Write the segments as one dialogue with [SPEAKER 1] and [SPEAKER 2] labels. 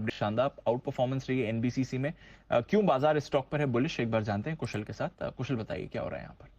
[SPEAKER 1] Update. शानदार out performance रही है एनबीसीसी में। क्यों बाजार इस स्टॉक पर है बुलिश, एक बार जानते हैं कुशल के साथ। कुशल बताइए क्या हो रहा है यहाँ पर।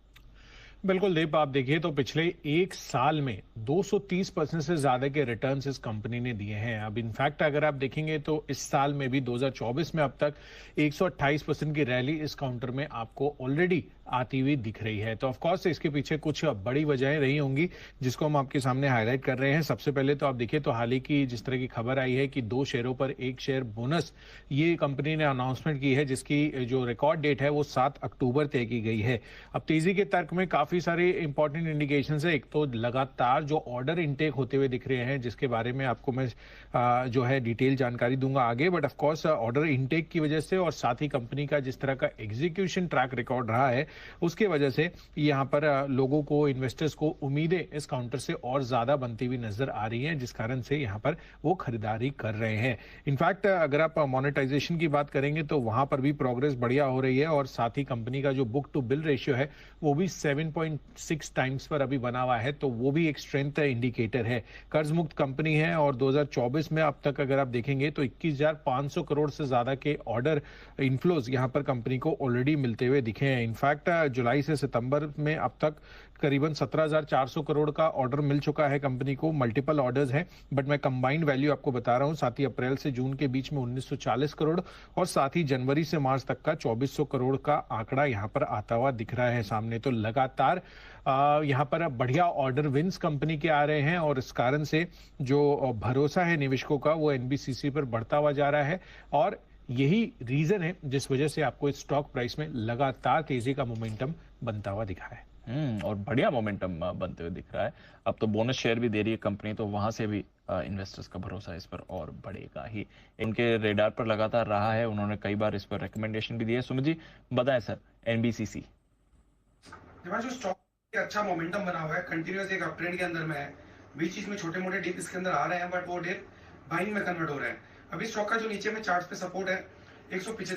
[SPEAKER 2] बिल्कुल दीप, आप देखिए तो पिछले एक साल में 230% से ज्यादा के रिटर्न्स इस कंपनी ने दिए हैं। अब इनफैक्ट अगर आप देखेंगे तो इस साल में भी 2024 में अब तक 128% की रैली इस काउंटर में आपको ऑलरेडी आती हुई दिख रही है। तो ऑफ कोर्स इसके पीछे कुछ बड़ी वजहें रही होंगी जिसको हम आपके सामने हाईलाइट कर रहे हैं। सबसे पहले तो आप देखिए तो हाल ही की जिस तरह की खबर आई है कि 2 शेयरों पर 1 शेयर बोनस ये कंपनी ने अनाउंसमेंट की है, जिसकी जो रिकॉर्ड डेट है वो 7 अक्टूबर तय की गई है। अब तेजी के तर्क में काफी सारे इंपॉर्टेंट इंडिकेशंस है। एक तो लगातार जो ऑर्डर इनटेक होते हुए दिख रहे हैं, जिसके बारे में आपको मैं जो है डिटेल जानकारी दूंगा आगे। But of course order intake की वजह से और साथ ही कंपनी का जिस तरह का एग्जीक्यूशन ट्रैक रिकॉर्ड रहा है उसके वजह से यहाँ पर लोगों को, इन्वेस्टर्स को उम्मीदें इस काउंटर से और ज्यादा बनती हुई नजर आ रही हैं, जिस कारण से यहाँ पर वो खरीदारी कर रहे हैं। इनफैक्ट अगर आप मोनेटाइजेशन की बात करेंगे तो वहां पर भी प्रोग्रेस बढ़िया हो रही है और साथ ही कंपनी का जो बुक टू बिल रेशियो है वो भी 7.6 टाइम्स पर अभी बना हुआ है, तो वो भी एक स्ट्रेंथ इंडिकेटर है। कर्ज मुक्त कंपनी है और 2024 में अब तक अगर आप देखेंगे तो 21,500 करोड़ से ज्यादा के ऑर्डर इनफ्लोज यहां पर कंपनी को ऑलरेडी मिलते हुए दिखे हैं। इनफैक्ट जुलाई से सितंबर में अब तक करीबन 17,400 करोड़ का ऑर्डर मिल चुका है कंपनी को। मल्टीपल ऑर्डर्स हैं, बट मैं कंबाइंड वैल्यू आपको बता रहा हूं। साथ ही अप्रैल से जून के बीच में 1940 करोड़ और साथ ही जनवरी से मार्च तक का 2400 करोड़ का आंकड़ा यहां पर आता हुआ दिख रहा है सामने। तो लगातार यहां पर बढ़िया ऑर्डर विंस कंपनी के आ रहे हैं और इस कारण से जो भरोसा है निवेशकों का वो एनबीसीसी पर बढ़ता हुआ जा रहा है और यही रीजन है जिस वजह से आपको इस स्टॉक प्राइस में लगातार तेजी का मोमेंटम बनता हुआ दिखा है।
[SPEAKER 1] और बढ़िया मोमेंटम बनते हुए दिख रहा है। अब तो बोनस शेयर भी दे रही है कंपनी, तो वहां से भी इन्वेस्टर्स का भरोसा इस पर और बढ़ेगा ही। इनके रेडार पर लगातार रहा है, उन्होंने कई बार इस पर रिकमेंडेशन भी दी है। सुमित जी बताएं सर, एनबीसीसी
[SPEAKER 3] जो स्टॉक अच्छा मोमेंटम बना हुआ है, कंटिन्यूअस एक अपट्रेंड के अंदर में है। बीच बीच में छोटे मोटे डिप इसके अंदर आ रहे हैं, बट वो डिप बाइंग में कन्वर्ट हो रहे हैं। अभी स्टॉक का जो नीचे में चार्ट पे सपोर्ट है 175